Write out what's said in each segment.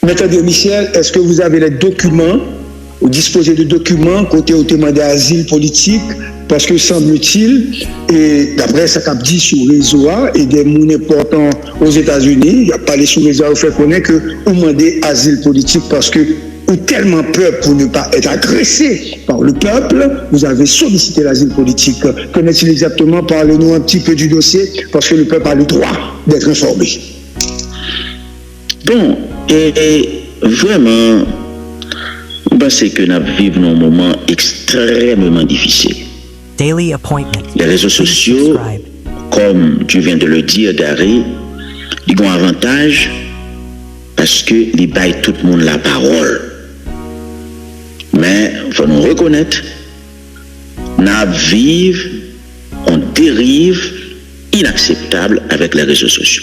Maître Michel, est-ce que vous avez les documents, vous disposez de documents côté au témoin d'asile politique? Parce que semble-t-il, et d'après ce qu'a dit sur le réseau et des monnaies importants aux États-Unis, il y a parlé sur le réseau, vous fait connaître que vous demandez asile politique parce que ou tellement peur pour ne pas être agressé par le peuple, vous avez sollicité l'asile politique. Qu'en est-il exactement? Parlez-nous un petit peu du dossier, parce que le peuple a le droit d'être informé. Bon, et vraiment, je pense que nous vivons un moment extrêmement difficile. Daily appointment. Les réseaux sociaux, comme tu viens de le dire, Dari, ils ont un avantage parce qu'ils baillent tout le monde la parole. Mais il faut nous reconnaître, nous vivons en dérive inacceptable avec les réseaux sociaux.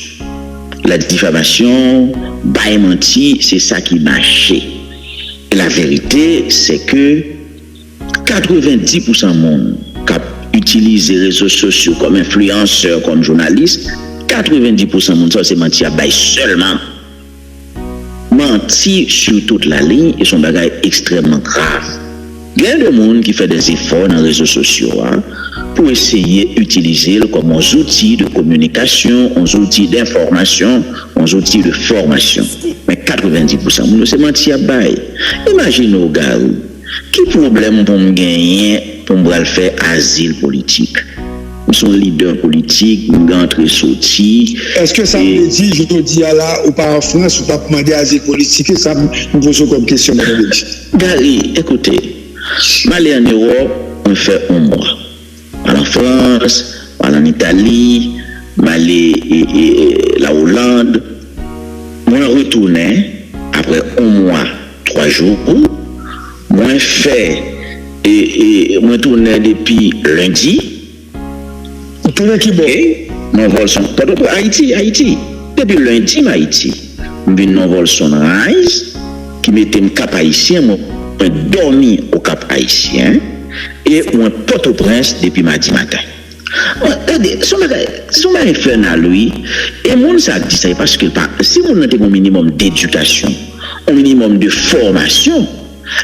La diffamation, bail menti, c'est ça qui marchait. Et la vérité, c'est que 90% du monde qui utilise les réseaux sociaux comme influenceur, comme journaliste, 90% du monde, ça c'est menti à bail seulement. Menti sur toute la ligne et son bagage extrêmement grave. Il y a des gens qui font des efforts dans les réseaux sociaux pour essayer d'utiliser comme un outil de communication, un outil d'information, un outil de formation. Mais 90% c'est menti à bail. Imaginez, gars, qui problème pour me gagner pour me faire asile politique? Nous sommes leaders politiques, nous entrons sortis. Est-ce que ça me dit, je te dis là, ou pas en France, ou pas demander asile politique, ça me pose comme question, madame. Gary, écoutez, aller en Europe, on fait un mois. En France, en Italie, aller la Hollande. Moi, retourné après un mois, 3 jours. Moi, fait et moi, tourné depuis lundi. Tourné qui bon? Non, vol son. Haïti. Depuis lundi, Haïti. Je suis non vol Sunrise qui mettait un cap haïtien. Moi, dormi au cap haïtien. Et moi, Port-au-Prince depuis mardi matin. Son mari infernal, lui. Et mon ça dit ça parce que si on a un minimum d'éducation, un minimum de formation,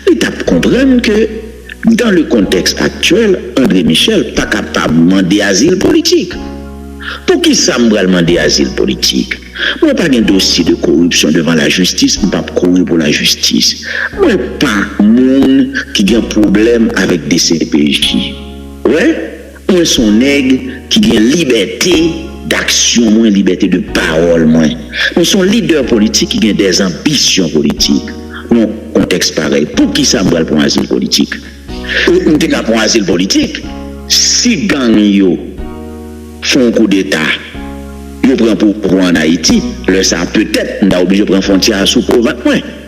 l'État comprend que dans le contexte actuel, André Michel n'est pas capable de demander asile politique. Pour qui ça me demander asile politique? Moi, pas un dossier de corruption devant la justice, je ne pas courir pour la justice. Moi, pas monde qui a un problème avec des CPJ. Ouais? Moi, son nègre qui a une liberté d'action, moins liberté de parole, moins. Nous sommes leaders politiques qui ont des ambitions politiques. Dans un contexte pareil, pour qui ça me pour un asile politique? Nous sommes pour un asile politique. Si gang yo font un coup d'État, je prends pour en Haïti, ça peut-être, on a obligé de prendre frontière sous province.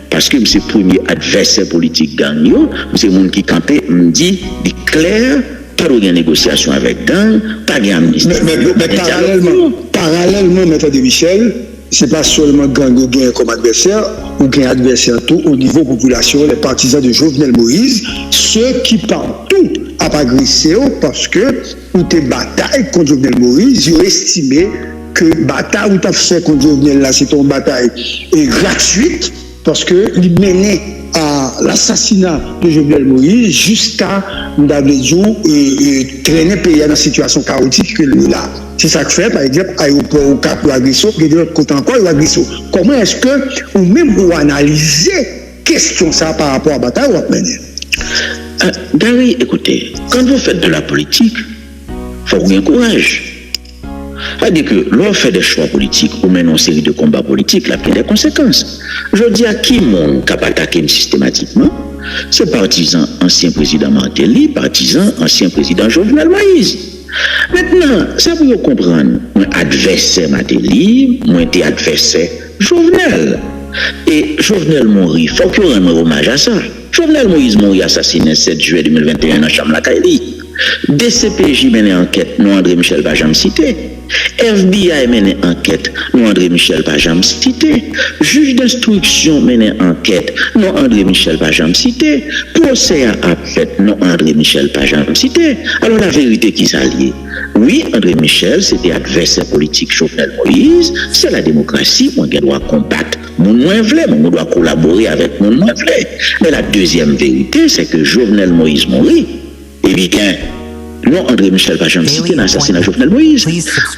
Parce que c'est le premier adversaire politique gang yo, c'est le monde qui campait, me dit, clair, pas de négociation avec gang, pas de amnistie. Mais parallèlement, Maître de Michel, c'est pas seulement gang ou gain comme adversaire, ou gain adversaire tout au niveau population, les partisans de Jovenel Moïse, ceux qui partout à pas agresser parce que ou tes batailles contre Jovenel Moïse, ils ont estimé que bataille ou t'as fait contre Jovenel là, c'est une bataille gratuite parce que il menait à l'assassinat de Jovenel Moïse jusqu'à traîner le pays dans une situation chaotique que là. C'est ça que fait, par exemple, aéroport ou cap ou agression, et de l'autre côté encore, ou agression. Comment est-ce que, ou même vous analysez question ça par rapport à la bataille ou à mener? Gary, écoutez, quand vous faites de la politique, il faut avoir courage. C'est-à-dire que l'on fait des choix politiques ou mène une série de combats politiques, là, il y a des conséquences. Je dis à qui mon cap attaqué systématiquement, c'est partisan ancien président Martelly, partisan ancien président Jovenel Moïse. Maintenant, ça vous comprendre, mon adversaire Martelly, moi été adversaire Jovenel. Et Jovenel mourit, il faut qu'on rende hommage à ça. Jovenel Moïse mourit assassiné le 7 juillet 2021 dans Chambre-la-Kaili. DCPJ mène enquête, non André Michel va jamais citer. FBI mené enquête, non André Michel pas jamais cité. Juge d'instruction mené enquête, non André Michel pas jamais cité. Procès a fait, non André Michel pas jamais cité. Alors la vérité qui s'allie. Oui, André Michel, c'était adversaire politique Jovenel Moïse, c'est la démocratie, on doit combattre. Mon moins vrai, on doit collaborer avec mon moins vrai. Mais la deuxième vérité, c'est que Jovenel Moïse mourit. Eh bien, non, André Michel pas jamais cité l'assassinat de Jovenel Moïse.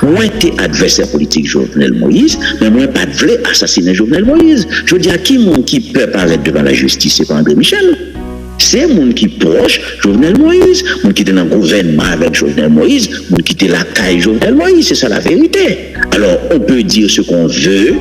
Moi, j'étais adversaire politique Jovenel Moïse, mais moi, pas de vrai assassiner Jovenel Moïse. Je dis à qui peut paraître devant la justice, c'est pas André Michel. C'est moun qui proche Jovenel Moïse, moun qui était dans le gouvernement avec Jovenel Moïse, moun qui était la caille Jovenel Moïse, c'est ça la vérité. Alors, on peut dire ce qu'on veut,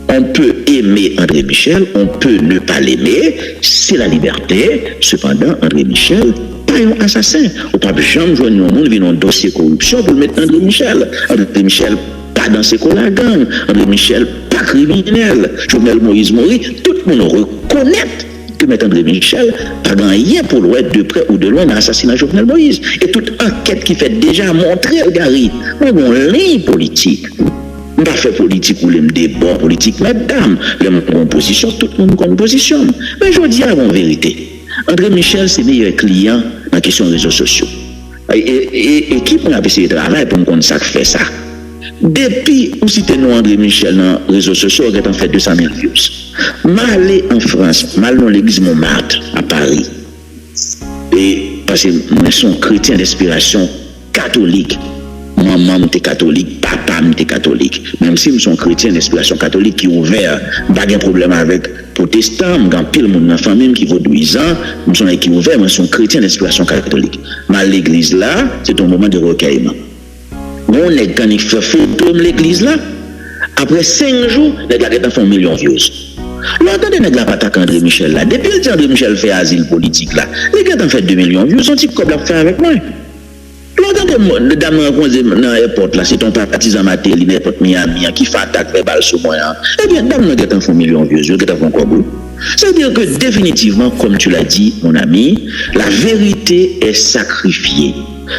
on peut aimer André Michel, on peut ne pas l'aimer, c'est la liberté. Cependant, André Michel, pas un assassin. On ne peut jamais joindre un monde qui a un dossier corruption pour mettre André Michel. André Michel, pas dans ses collègues, André Michel, pas criminel. Jovenel Moïse mourit, tout le monde reconnaît que M. André Michel n'a gagné pour l'ouest de près ou de loin dans l'assassinat de Jovenel Moïse. Et toute enquête qui fait déjà montrer, Gary, moi, mon ligne politique. Je ne pas faire politique ou les débats politiques, mesdames, les position, tout le monde a une position. Mais je dis à la vérité, André Michel, c'est le meilleur client dans la question des réseaux sociaux. Et qui peut essayer de travailler pour qu'on ça fait ça? Depuis, où citez nous André Michel dans les réseaux sociaux, on a fait 200 000 views. Mal en France, mal dans l'église Montmartre, à Paris. Et parce que moi, je suis un chrétien d'inspiration catholique. Maman était catholique, papa était catholique. Même si je suis un chrétien d'inspiration catholique qui est ouvert, pas de problème avec protestants, j'ai pile monde dans la famille qui vaudouisant, je suis qui ouvert, mais je suis un chrétien d'inspiration catholique. Mais l'église là, c'est un moment de recueillement. On est quand il fait photo de l'église là, après 5 jours, les gars font 1 million de views. Longtemps, les gars pas attaquer André Michel là. Depuis que André Michel fait asile politique là, les gars ont fait 2 millions de views. Son type comme l'a fait avec moi. Longtemps que les dames rencontrent dans l'aéroport là, c'est ton partisan Matéli, n'importe Miami, qui fait attaque verbale sur moi. Eh bien, dames ont fait 1 million de views, ils ont fait quoi? C'est-à-dire que définitivement, comme tu l'as dit, mon ami, la vérité est sacrifiée.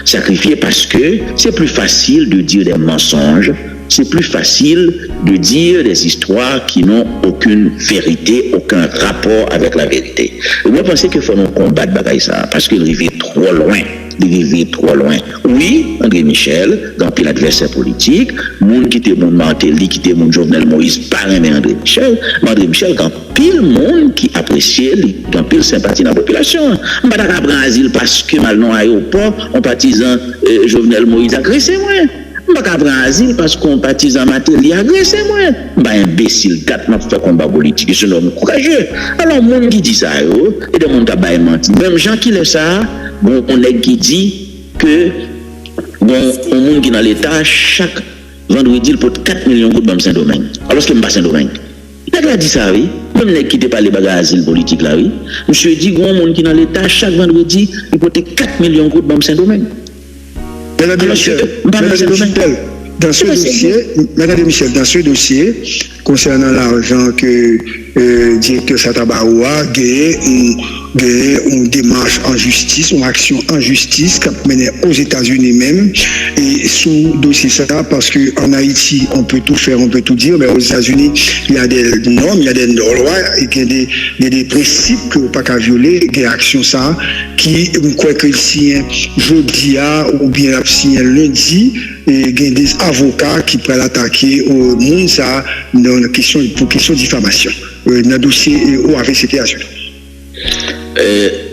Sacrifiée parce que c'est plus facile de dire des mensonges, c'est plus facile de dire des histoires qui n'ont aucune vérité, aucun rapport avec la vérité. Et moi, je pense qu'il faut nous combattre ça parce qu'il arrive trop loin. Trop loin. Oui, André Michel, dans pile adversaire politique, monde qui était mon Martelly, qui était mon Jovenel Moïse, pas aimé André Michel, mais André Michel, quand pile monde qui appréciait, quand pile sympathie dans la population. Je ne vais pas prendre asile parce que mal dans l'aéroport, un partisan Jovenel Moïse agressé moi. Je ne vais pas prendre asile parce qu'un partisan Martelly agressé moi. Je ne suis imbécile, 4 mois fait combat politique, je suis un homme courageux. Alors, monde qui dit ça, et des gens qui menti. Même gens qui le savent, bon, on est qui dit que bon, on monde qui dans l'État, chaque vendredi, il porte 4 millions de gouttes dans Saint-Domingue. Alors que je ne suis pas Saint-Domingue. Il a dit ça, oui. Même les qui n'étaient pas les bagages asile politique là, oui. Monsieur dit, bon, monde qui dans l'État, chaque vendredi, il porte 4 millions de gouttes dans Saint-Domingue. Madame Michel, dans ce dossier, concernant l'argent que directeur Satabaoua a une démarche en justice, une action en justice qui a mené aux États-Unis même, et sous dossier ça, parce qu'en Haïti, on peut tout faire, on peut tout dire, mais aux États-Unis, il y a des normes, il y a des lois, il y a des principes que vous ne pouvez pas violer, des actions ça, qui, quoi que le signe jeudi ou bien le signe lundi, et il y a des avocats qui peuvent attaquer au monde ça, pour question de diffamation. Dans le dossier OAVCT à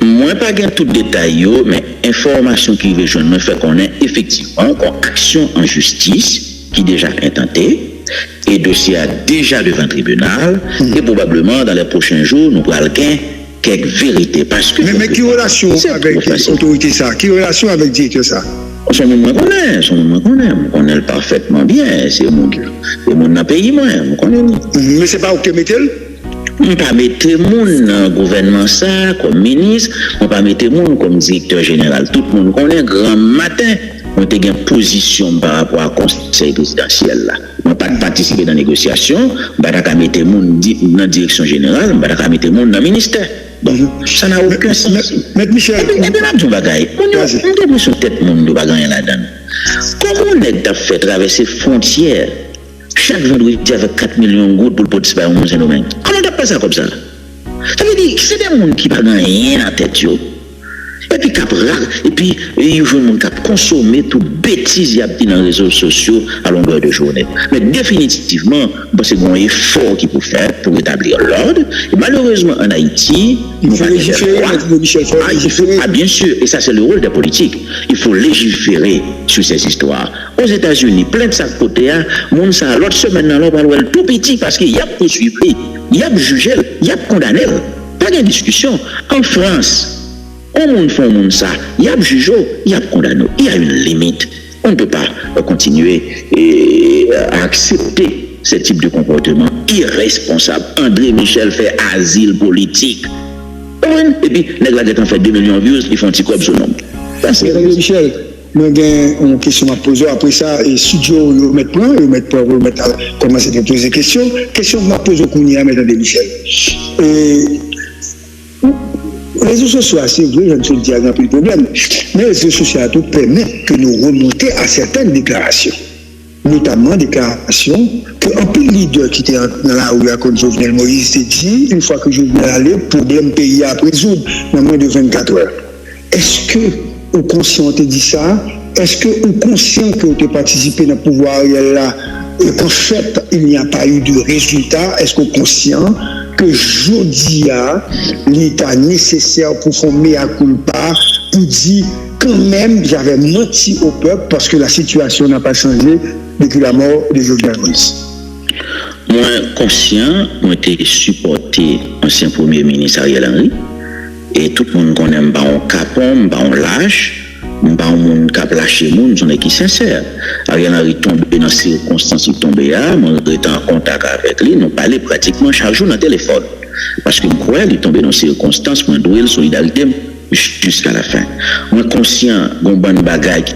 moi, pas gain tout détail, mais information qui veut me fait qu'on ait effectivement une action en justice qui déjà intentée et dossier a déjà devant le tribunal et probablement dans les prochains jours nous pourrons gagner quelques vérités parce que mais qui relation avec l'autorité ça, qui relation avec le directeur ça? Son monde me connaît parfaitement bien, c'est mon dans le pays moi, me connaît. Mais c'est pas où que mettez-le? On ne peut pas mettre moun dans le gouvernement ça, comme ministre, on ne peut pas mettre moun comme directeur général. Tout le monde connaît, grand matin, on a une position par rapport au conseil présidentiel là. On ne peut pas participer dans la négociation, on ne peut pas mettre moun dans la direction générale, on ne peut pas mettre moun dans le ministère. Bon, ça n'a aucun sens. Mais Michel, et puis, on va gagner. On a l'impression que tête monde ne va gagner là-dedans. Comment on a fait traverser frontières chaque vendredi avec 4 millions de gouttes pour le participer au musée domaine? Comment on a pas ça comme ça? Ça veut dire que c'est des gens qui n'ont rien en tête. Et puis, ils vont consommer toute bêtise qu'il y a dans les réseaux sociaux à longueur de journée. Mais définitivement, c'est un effort qu'il faut faire pour établir l'ordre. Et malheureusement, en Haïti, il faut légiférer, bien sûr, et ça c'est le rôle des politiques. Il faut légiférer sur ces histoires. Aux États-Unis, plein de sacs côté, l'autre semaine, on va le tout petit parce qu'il y a poursuivi, il y a jugé, il y a condamné. Pas de discussion. En France, on fait ça, il y a jugé, il y a condamné. Il y a une limite. On ne peut pas continuer à accepter ce type de comportement irresponsable. André Michel fait asile politique. Et puis, les gars qui ont fait 2 millions de views, ils font un petit coup sur le nom. André Michel, moi j'ai une question à poser. Après ça, et studio, ils mettent point, commencer à poser des questions. Question que je pose au Kounia, M. André Michel. Les réseaux sociaux, c'est vrai, je ne sais pas, il y a un peu de problème. Mais les réseaux sociaux tout permettent que nous remontions à certaines déclarations. Notamment déclarations qu'un peu de leader qui était dans la rue contre Jovenel Moïse s'est dit, une fois que Jovenel allait, problème pays à résoudre dans moins de 24 heures. Est-ce que vous conscient de dire ça? Est-ce que vous conscient que vous avez participé dans le pouvoir là et qu'en fait, il n'y a pas eu de résultat? Est-ce que vous conscient que aujourd'hui, l'État nécessaire pour former à culpa, pour dire quand même j'avais menti au peuple parce que la situation n'a pas changé depuis la mort de Jovenel Moïse? Moi, conscient, moi, j'ai supporté l'ancien Premier ministre Ariel Henry et tout le monde connaît un capon, un lâche. Pas un monde qui a lâché le monde, j'en ai qui sincère. Ariel Henry tombé dans ces circonstances, il tombé là, moi j'étais en contact avec lui, nous parlait pratiquement chaque jour dans le téléphone. Parce que je crois qu'il est tombé dans ces circonstances, moi je dois solidarité jusqu'à la fin. Moi conscient d'un bon bagage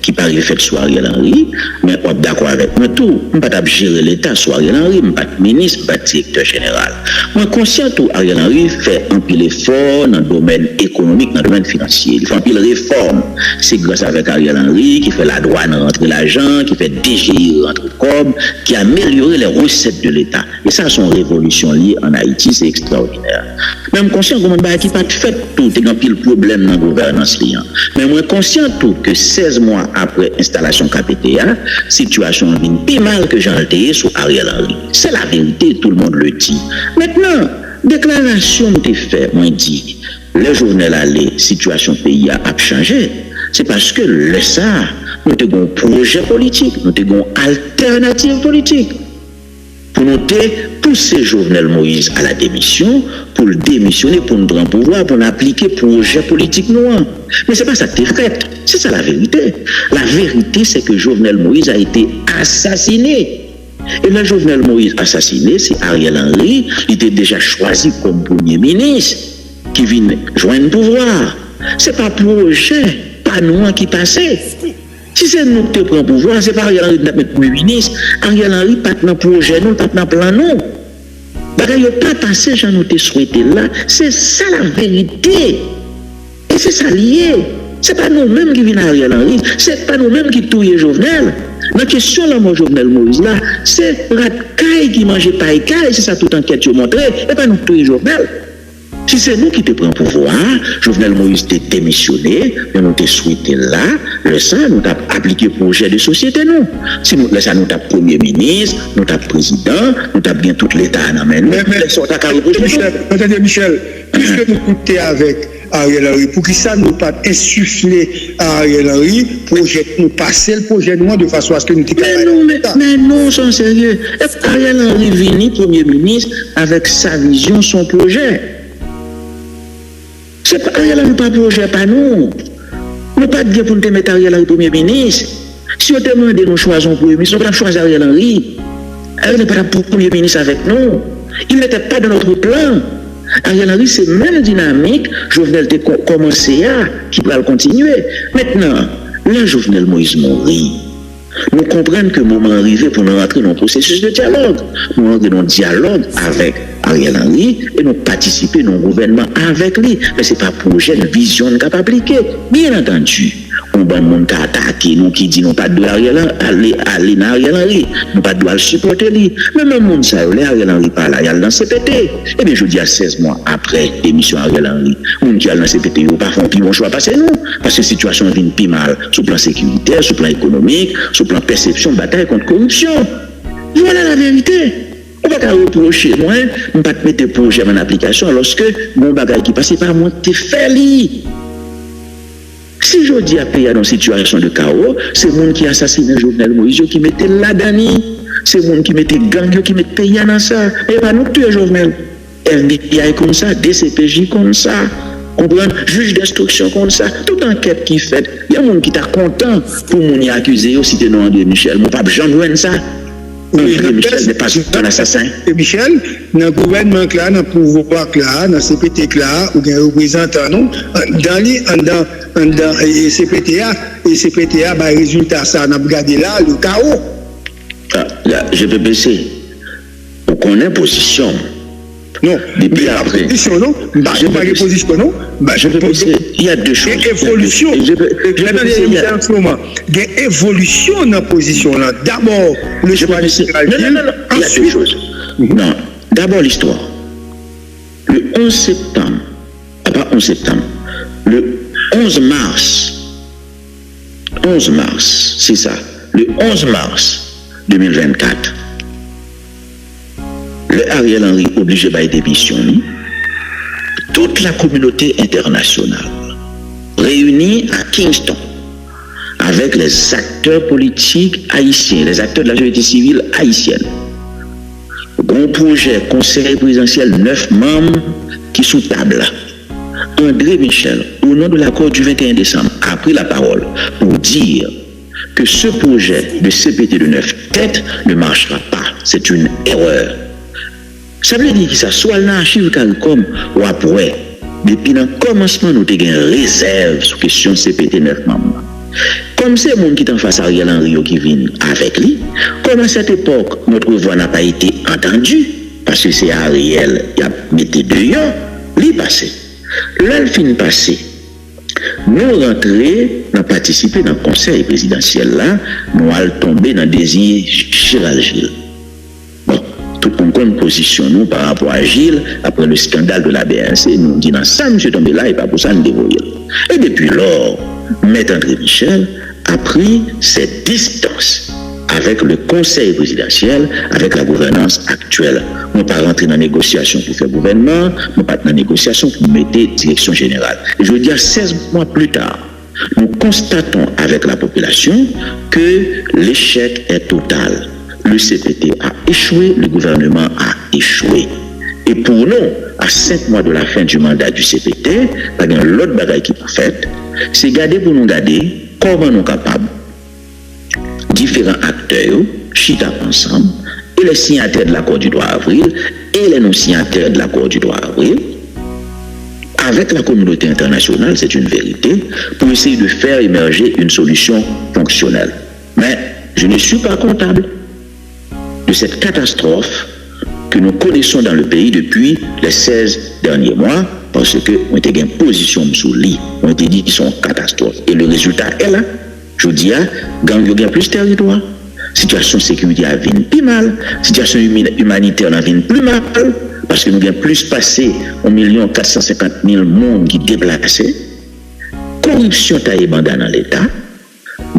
qui paraît fait sur Ariel Henry, mais on est d'accord avec moi tout. Je ne peux pas gérer l'État sur Ariel Henry, je ne suis pas ministre, je ne suis pas directeur général. Moi conscient tout, Ariel Henry fait un pile effort dans le domaine économique, dans le domaine financier. Il fait un pile réforme. C'est grâce avec Ariel Henry qui fait la douane rentrer l'argent, qui fait DGI rentrer COB, qui a amélioré les recettes de l'État. Et ça, son révolution liée en Haïti, c'est extraordinaire. Même conscient que mon bagage qui pas fait tout, il y a un pile problème dans la gouvernance liée. Mais moi conscient tout que 16 mois après l'installation KPTA, situation vient plus mal que j'en ai sur Ariel Henry. C'est la vérité, tout le monde le dit. Maintenant, déclaration que tu fais, moi dit, le journal allé, situation pays a changé. C'est parce que le ça, nous avons un projet politique, nous avons une alternative politique. Pour nous pousser Jovenel Moïse à la démission, pour le démissionner, pour nous prendre pouvoir, pour nous appliquer projet politique noir. Mais c'est pas ça que tu fait. C'est ça la vérité. La vérité, c'est que Jovenel Moïse a été assassiné. Et le Jovenel Moïse assassiné, c'est Ariel Henry. Il était déjà choisi comme premier ministre qui vient joindre le pouvoir. C'est pas projet, pas nous qui passait. Si c'est nous qui prenons le pouvoir, c'est pas Ariel Henry qui est premier ministre. Ariel Henry pas dans le projet, non, pas dans le plan, non. Il n'y a pas passé, j'en ai souhaité là. C'est ça la vérité. Et c'est ça lié. C'est pas nous-mêmes qui venons à Ariel Henry. C'est pas nous-mêmes qui touillons Jovenel. La question là, moi, Jovenel Moïse, là, c'est Ratcaille qui mangeait paille caille, c'est ça toute enquête qui a montré, et pas nous touiller Jovenel. Si c'est nous qui te prenons pouvoir, Jovenel Moïse t'a démissionné, mais nous te souhaité là, le ça, nous t'a appliqué projet de société, non. Si nous, le ça, nous t'a premier ministre, nous t'a président, nous t'a bien tout l'État à la main. Mais, attendez, Michel, puisque nous comptons avec Ariel Henry, pour qui ça nous pas insuffler à Ariel Henry, projet, nous passer le projet de moi de façon à ce que nous mais non, sans sérieux. Ariel Henry venu premier ministre avec sa vision, son projet. C'est pas Ariel Henry pas projet, pas nous. Nous pas de pour nous mettre Ariel Henry premier ministre. Si on demande de nous choisir un premier ministre, on va choisir Ariel Henry. Ariel n'est pas premier ministre avec nous. Il n'était pas dans notre plan. Ariel Henry, c'est même dynamique. Jovenel a commencé à, qui va le continuer. Maintenant, là, Jovenel Moïse mourit. Nous comprenons que le moment arrivé pour nous rentrer dans le processus de dialogue. Nous rentrons dans le dialogue avec Ariel Henry et nous participer dans le gouvernement avec lui. Mais ce n'est pas projet, une vision capable d'appliquer. Bien entendu, on bon monde qui attaqué nous qui dit non pas de Ariel aller dans Ariel Henry, nous pas doit le supporter lui. Mais même monde ça Ariel Henry pas là, il y a dans CPT. Et bien je dis à 16 mois après émission Ariel Henry, monde qui a dans CPT yo pas font plus bon choix passer nous parce que la situation vient plus mal sur le plan sécuritaire, sur le plan économique, sur le plan perception bataille contre corruption. Voilà la vérité. On va pas reprocher moi, on va pas mettre projet en application lorsque mon bagage qui passe par moi t'es fait li. Si je dis à pays dans une situation de chaos, c'est le monde qui assassine Jovenel Moïse qui mettait là-dedans. C'est le monde qui mettait gang qui mettait pays dans ça. Et pas nous tuer Jovenel. FBI comme ça, DCPJ comme ça. Comprendre, juge d'instruction comme ça. Toute enquête qui fait, il y a un monde qui est content pour mon y accuser aussi de nom André Michel. Mon pape Jean Nouen ça. André Michel n'est pas un assassin. Et Michel, dans le gouvernement là, dans le pouvoir là, dans le CPT là, ou bien représentant nous, dans le CPTA, bah, résultat ça, on a regardé là, le chaos. Là, je vais baisser. Pour qu'on ait position. Non, depuis après. Position, non? Bah, je pas de position, non? Bah, je vais baisser. Il y a deux choses. Évolution. Il y a évolution dans la position là. D'abord, le choix du Non. Il y a deux choses. Non. D'abord, l'histoire. Le 11 septembre, pas 11 septembre, le 11 mars, c'est ça. Le 11 mars 2024, le Ariel Henry obligé par démission, toute la communauté internationale réunie à Kingston avec les acteurs politiques haïtiens, les acteurs de la société civile haïtienne. Bon projet conseil présidentiel 9 membres qui sous table. André Michel, au nom de l'accord du 21 décembre, a pris la parole pour dire que ce projet de CPT de 9 têtes ne marchera pas. C'est une erreur. Ça veut dire que ça soit dans l'archive CARICOM ou après, depuis le commencement, nous avons une réserve sur la question CPT 9 membres. Comme c'est le monde qui est en face à Ariel Henry qui vient avec lui, comme à cette époque, notre voix n'a pas été entendue, parce que c'est Ariel qui a mis dehors, lui passé. Là, le fin passé, nous rentrés, nous participé dans le conseil présidentiel là, nous allons tomber dans le désir Gérald Gilles. Bon, tout le monde compte position nous par rapport à Gilles, après le scandale de la BNC, nous disons ça, monsieur tombé là, et pas pour ça nous dévoyer. Et depuis lors, Maître André Michel a pris ses distances avec le conseil présidentiel, avec la gouvernance actuelle. Nous ne pas rentrer dans la négociation pour faire gouvernement, nous ne pas dans la négociation pour mettre direction générale. Et je veux dire, 16 mois plus tard, nous constatons avec la population que l'échec est total. Le CPT a échoué, le gouvernement a échoué. Et pour nous, à 5 mois de la fin du mandat du CPT, il y a l'autre bagaille qui est faite, c'est garder pour nous garder comment nous sommes capables, différents acteurs, chita ensemble, et les signataires de l'accord du droit avril, et les non-signataires de l'accord du droit avril, avec la communauté internationale, c'est une vérité, pour essayer de faire émerger une solution fonctionnelle. Mais je ne suis pas comptable de cette catastrophe que nous connaissons dans le pays depuis les 16 derniers mois, parce que on était en position sous lit, on était dit qu'ils sont catastrophes. Et le résultat est là. Je dis, gang a plus de territoire. Situation sécurité a venu plus mal. Situation humanitaire a venu plus mal. Parce que nous avons plus passé 1 450 000 monde qui déplacés. Corruption taïbanda dans l'État.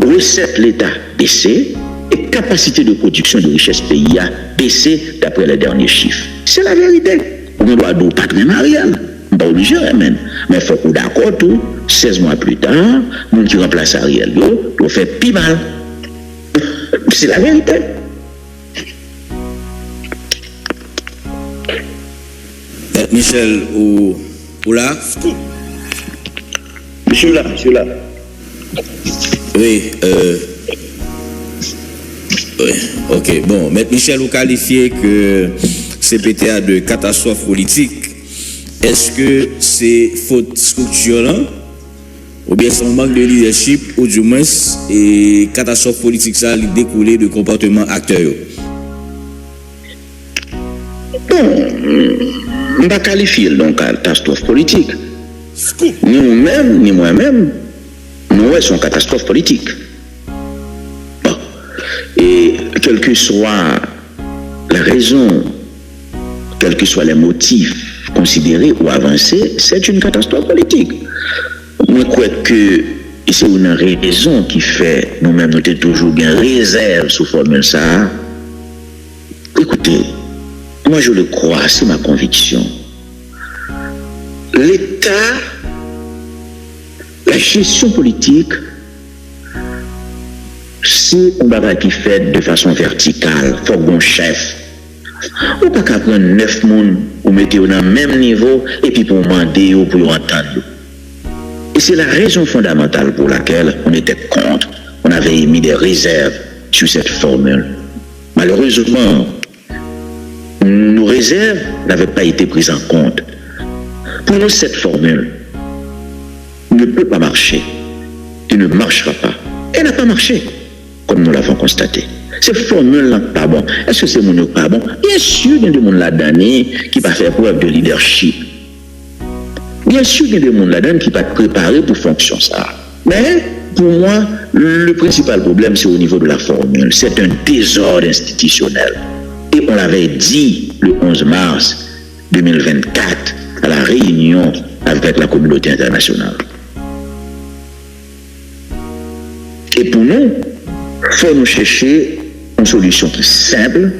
Recette l'État baissée. Et capacité de production de richesse pays a baissé d'après les derniers chiffres. C'est la vérité. On doit dire patrimonial. On n'est pas obligé, mais il faut qu'on d'accord tout. 16 mois plus tard, les gens qui remplacent Ariel doivent faire plus mal. C'est la vérité. Michel, ou là? Monsieur là. Oui, oui, ok. Bon, Maître Michel, vous qualifiez que CPTA de catastrophe politique. Est-ce que c'est faute structurelle ou bien son manque de leadership ou du moins et catastrophe politique ça découlé de comportement acteur? Bon, on ne va pas qualifier donc catastrophe politique. Ni nous-mêmes, ni moi-même, nous, c'est une catastrophe politique. Bon. Et quelle que soit la raison, quels que soient les motifs considérés ou avancés, c'est une catastrophe politique. Moi, je crois que c'est une raison qui fait nous-mêmes, nous sommes toujours bien réserve sous formule ça. Écoutez, moi je le crois, c'est ma conviction. L'État, la gestion politique, c'est un bagage qui fait de façon verticale, il faut bon chef. On ne peut pas prendre 9 personnes ou mettre au même niveau et puis pour demander ou pour entendre. Et c'est la raison fondamentale pour laquelle on était contre, on avait émis des réserves sur cette formule. Malheureusement, nos réserves n'avaient pas été prises en compte. Pour nous, cette formule ne peut pas marcher. Elle ne marchera pas. Elle n'a pas marché, comme nous l'avons constaté. Cette formule-là, pas bon. Est-ce que c'est mon pas bon? Bien sûr, il y a des gens là-dedans qui va faire preuve de leadership. Bien sûr, il y a des gens là-dedans qui va être préparé pour fonction ça. Mais, pour moi, le principal problème, c'est au niveau de la formule. C'est un désordre institutionnel. Et on l'avait dit le 11 mars 2024 à la réunion avec la communauté internationale. Et pour nous, il faut nous chercher une solution qui est simple,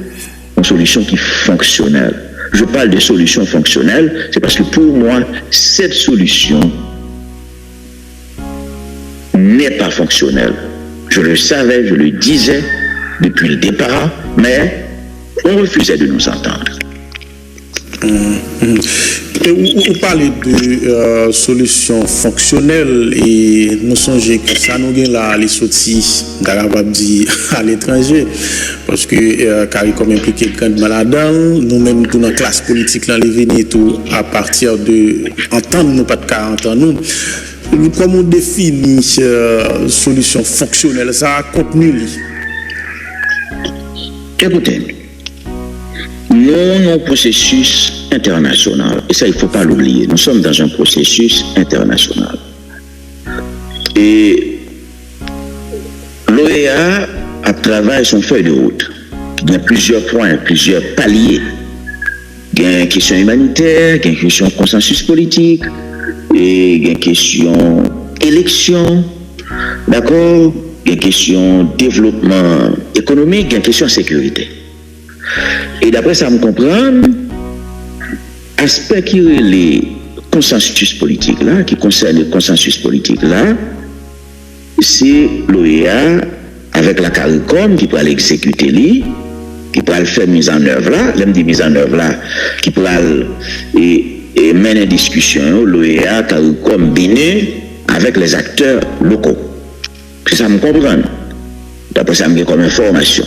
une solution qui est fonctionnelle. Je parle de solution fonctionnelle, c'est parce que pour moi, cette solution n'est pas fonctionnelle. Je le savais, je le disais depuis le départ, mais on refusait de nous entendre. Vous parlez de solutions fonctionnelles et nous songeons que ça nous gagne là les sorties d'Arababdi à l'étranger parce que CARICOM impliqué grandement là-dedans, nous-mêmes dans la classe politique là les venir tout à partir de entendre nous pas de 40 ans nous. Comment on définit solution fonctionnelle ça a contenu Écoutez, nous avons un processus international. Et ça, il ne faut pas l'oublier. Nous sommes dans un processus international. Et l'OEA a travaillé son feuille de route. Il y a plusieurs points, plusieurs paliers. Il y a une question humanitaire, il y a une question consensus politique, et il y a une question élection, d'accord? Il y a une question développement économique, il y a une question sécurité. Et d'après ça, me comprendre, aspect qui est le consensus politique là, qui concerne le consensus politique là, c'est l'OEA avec la CARICOM qui peut l'exécuter lui, qui peut le faire mise en œuvre là, l'aime dit mise en œuvre là, qui peut et mener une discussion, l'OEA, CARICOM, BINE, avec les acteurs locaux. C'est ça me comprendre. D'après ça, me comme information.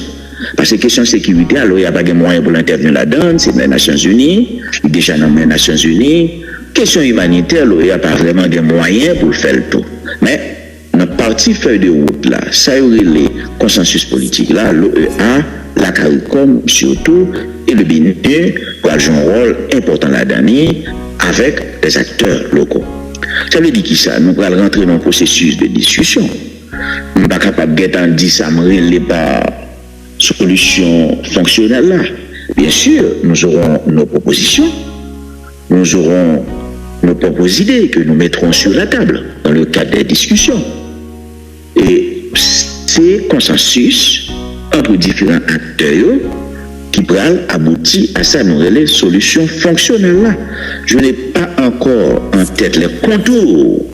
Parce que question de sécurité, alors il n'y a pas de moyens pour l'intervenir là-dedans, c'est les Nations Unies, il est déjà dans les Nations Unies. Question humanitaire, il n'y a pas vraiment de moyens pour faire le tout. Mais notre partie feuille de route là, ça y aurait les consensus politiques là, l'OEA, la CARICOM surtout, et le BINE pour jouer un rôle important là-dedans avec les acteurs locaux. Ça veut dire qui ça? Nous allons rentrer dans un processus de discussion. Nous ne sommes pas capables de dire ça, mais pas solution fonctionnelle là. Bien sûr, nous aurons nos propositions, nous aurons nos propres idées que nous mettrons sur la table dans le cadre des discussions. Et c'est consensus entre différents acteurs qui pourraient aboutir à ça, nous les solutions fonctionnelles là. Je n'ai pas encore en tête les contours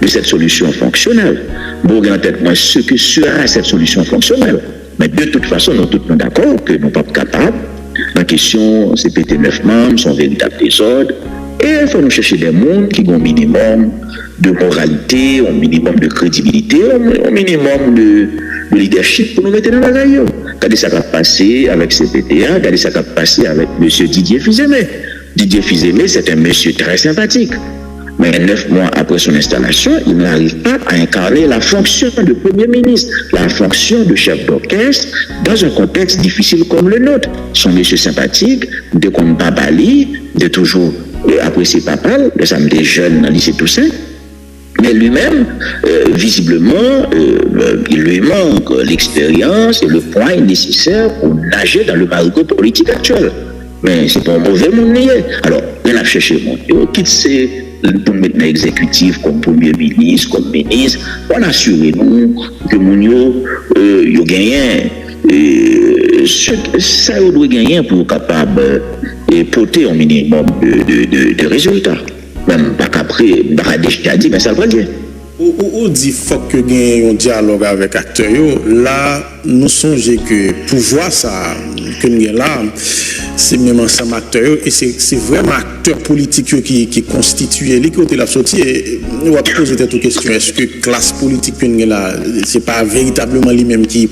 de cette solution fonctionnelle. Bon, en tête moi ce que sera cette solution fonctionnelle. Mais de toute façon, nous sommes tous d'accord que nous ne sommes pas capables. La question, CPT 9 membres, son véritable désordre. Et il faut nous chercher des gens qui ont un minimum de moralité, un minimum de crédibilité, un minimum de leadership pour nous mettre dans la gaille. Regardez ça qui a passé avec CPTA, regardez ça qui a passé avec M. Didier Fizemé. Didier Fizemé, c'est un monsieur très sympathique. Mais 9 mois après son installation, il n'arrive pas à incarner la fonction de Premier ministre, la fonction de chef d'orchestre dans un contexte difficile comme le nôtre. Son monsieur sympathique, de qu'on babali, de toujours apprécier papa, de samedi jeune dans le lycée Toussaint. Mais lui-même, visiblement, il lui manque l'expérience et le point nécessaire pour nager dans le marigot politique actuel. Mais c'est pas un mauvais monde. Alors, on a cherché mon Dieu, qui c'est pour mettre l'exécutif comme premier ministre, comme ministre, on assure nous que Mounio, il gagne. Ça, il doit gagner pour capable de porter un minimum de résultats. Même pas qu'après, déjà dit, mais ça va bien. Ou dit faut que gagne un dialogue avec acteurs là nous songeons que pouvoir ça que nous là c'est même ensemble acteurs et c'est vraiment acteurs politiques qui constituent les côté la sortie et on va poser cette question, est-ce que classe politique que nous là c'est pas véritablement lui-même qui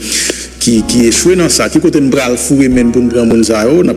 échoue dans ça, qui côté nous bral fourrer même pour nous prendre mon ça on a